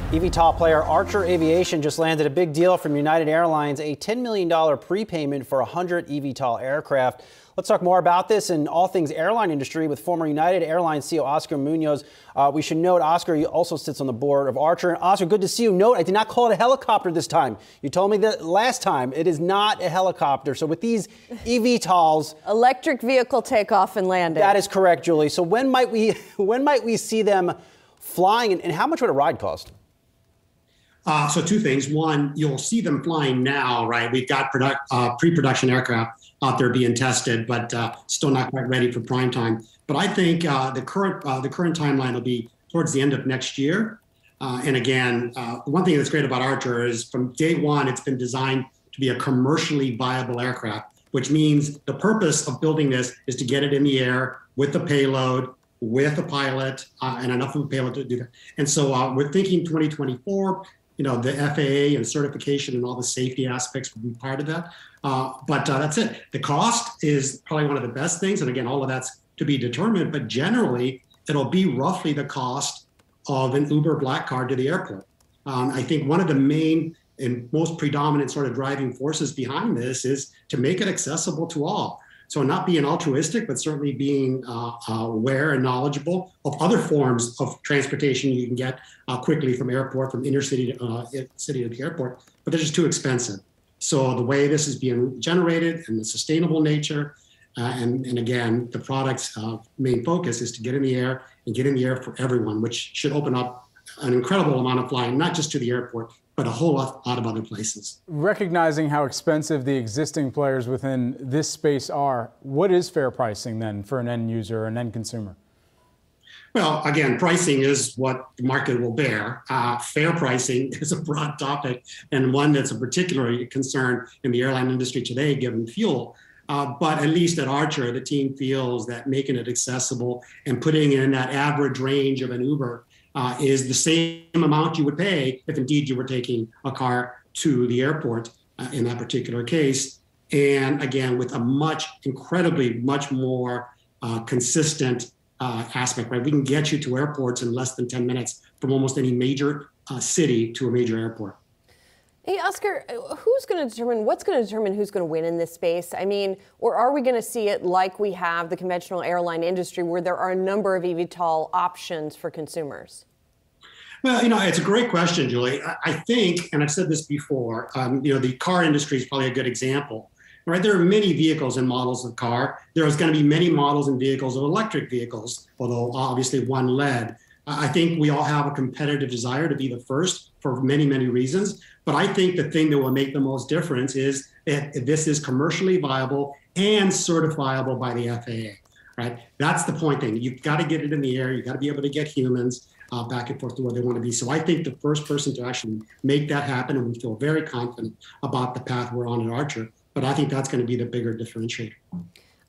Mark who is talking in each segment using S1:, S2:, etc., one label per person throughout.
S1: eVTOL player Archer Aviation just landed a big deal from United Airlines, a $10 million prepayment for 100 eVTOL aircraft. Let's talk more about this and all things airline industry with former United Airlines CEO Oscar Munoz. We should note Oscar also sits on the board of Archer. And Oscar, good to see you. Note, I did not call it a helicopter this time. You told me that last time. It is not a helicopter. So with these eVTOLs,
S2: electric vehicle takeoff and landing.
S1: That is correct, Julie. So when might we see them flying, and how much would a ride cost?
S3: So two things. One, you'll see them flying now, right? We've got pre-production aircraft out there being tested, but still not quite ready for prime time. But I think the current timeline will be towards the end of next year. And again, one thing that's great about Archer is from day one, it's been designed to be a commercially viable aircraft, which means the purpose of building this is to get it in the air with the payload, with a pilot, and enough of a payload to do that. And so we're thinking 2024. You know, the FAA and certification and all the safety aspects will be part of that. But that's it. The cost is probably one of the best things. And again, all of that's to be determined. But generally, it'll be roughly the cost of an Uber black card to the airport. I think one of the main and most predominant sort of driving forces behind this is to make it accessible to all. So not being altruistic, but certainly being aware and knowledgeable of other forms of transportation you can get quickly from inner city to the airport, but they're just too expensive. So the way this is being generated and the sustainable nature, and again, the product's main focus is to get in the air and get in the air for everyone, which should open up an incredible amount of flying, not just to the airport, but a whole lot of other places.
S4: Recognizing how expensive the existing players within this space are, what is fair pricing then for an end user or an end consumer?
S3: Well, again, pricing is what the market will bear. Fair pricing is a broad topic and one that's a particular concern in the airline industry today, given fuel. But at least at Archer, the team feels that making it accessible and putting it in that average range of an Uber is the same amount you would pay if indeed you were taking a car to the airport in that particular case. And again, with a incredibly much more consistent aspect, right? We can get you to airports in less than 10 minutes from almost any major city to a major airport.
S2: Hey, Oscar, what's going to determine who's going to win in this space? I mean, or are we going to see it like we have the conventional airline industry where there are a number of eVTOL options for consumers?
S3: Well, you know, it's a great question, Julie. I think, and I've said this before, you know, the car industry is probably a good example, right? There are many vehicles and models of car. There's going to be many models and vehicles of electric vehicles, although obviously one led. I think we all have a competitive desire to be the first for many, many reasons. But I think the thing that will make the most difference is that this is commercially viable and certifiable by the FAA, right? That's the point thing. You've got to get it in the air. You've got to be able to get humans back and forth to where they want to be. So I think the first person to actually make that happen, and we feel very confident about the path we're on at Archer, but I think that's going to be the bigger differentiator.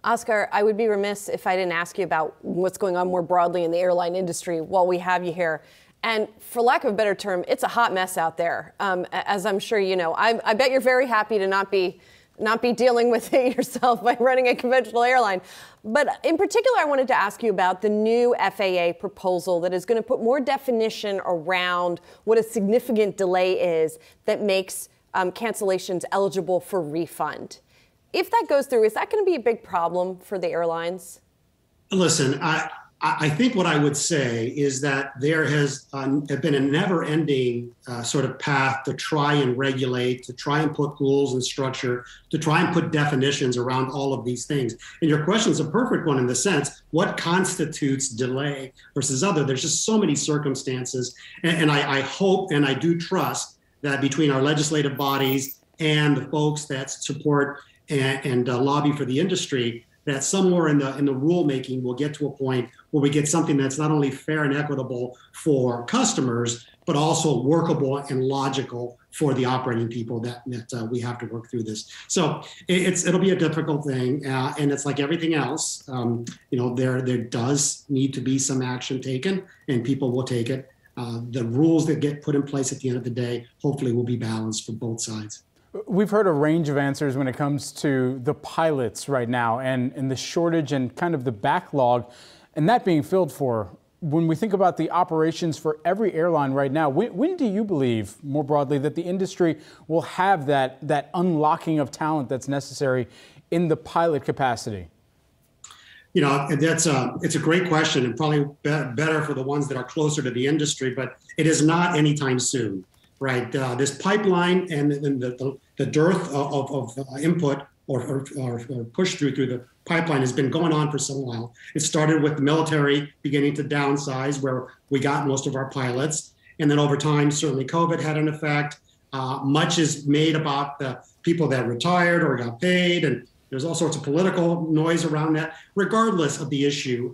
S2: Oscar, I would be remiss if I didn't ask you about what's going on more broadly in the airline industry while we have you here. And for lack of a better term, it's a hot mess out there, as I'm sure you know. I bet you're very happy to not be dealing with it yourself by running a conventional airline. But in particular, I wanted to ask you about the new FAA proposal that is going to put more definition around what a significant delay is that makes cancellations eligible for refund. If that goes through, is that going to be a big problem for the airlines?
S3: Listen, I think what I would say is that there has been a never-ending sort of path to try and regulate, to try and put rules and structure, to try and put definitions around all of these things. And your question is a perfect one in the sense, what constitutes delay versus other? There's just so many circumstances. And I hope and I do trust that between our legislative bodies and the folks that support and lobby for the industry, that somewhere in the rulemaking we'll get to a point where we get something that's not only fair and equitable for customers, but also workable and logical for the operating people that we have to work through this. So it'll be a difficult thing, and it's like everything else. You know, there does need to be some action taken, and people will take it. The rules that get put in place at the end of the day hopefully will be balanced for both sides.
S4: We've heard a range of answers when it comes to the pilots right now and the shortage and kind of the backlog, and that being filled for when we think about the operations for every airline right now, when do you believe, more broadly, that the industry will have that unlocking of talent that's necessary in the pilot capacity?
S3: You know, it's a great question, and probably better for the ones that are closer to the industry, but it is not anytime soon, right? This pipeline and the dearth of input or push through the pipeline has been going on for some while. It started with the military beginning to downsize, where we got most of our pilots. And then over time, certainly COVID had an effect. Much is made about the people that retired or got paid, and there's all sorts of political noise around that. Regardless of the issue,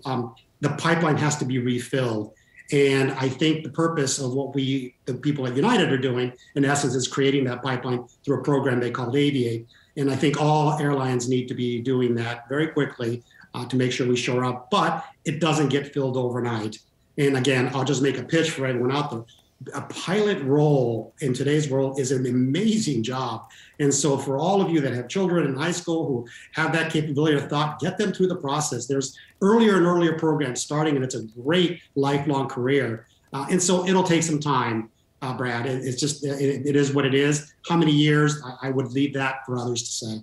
S3: the pipeline has to be refilled. And I think the purpose of what the people at United are doing, in essence, is creating that pipeline through a program they called Aviate. And I think all airlines need to be doing that very quickly to make sure we shore up. But it doesn't get filled overnight. And again, I'll just make a pitch for everyone out there. A pilot role in today's world is an amazing job. And so for all of you that have children in high school who have that capability of thought, get them through the process. There's earlier and earlier programs starting, and it's a great lifelong career. And so it'll take some time, Brad. It's just, it is what it is. How many years? I would leave that for others to say.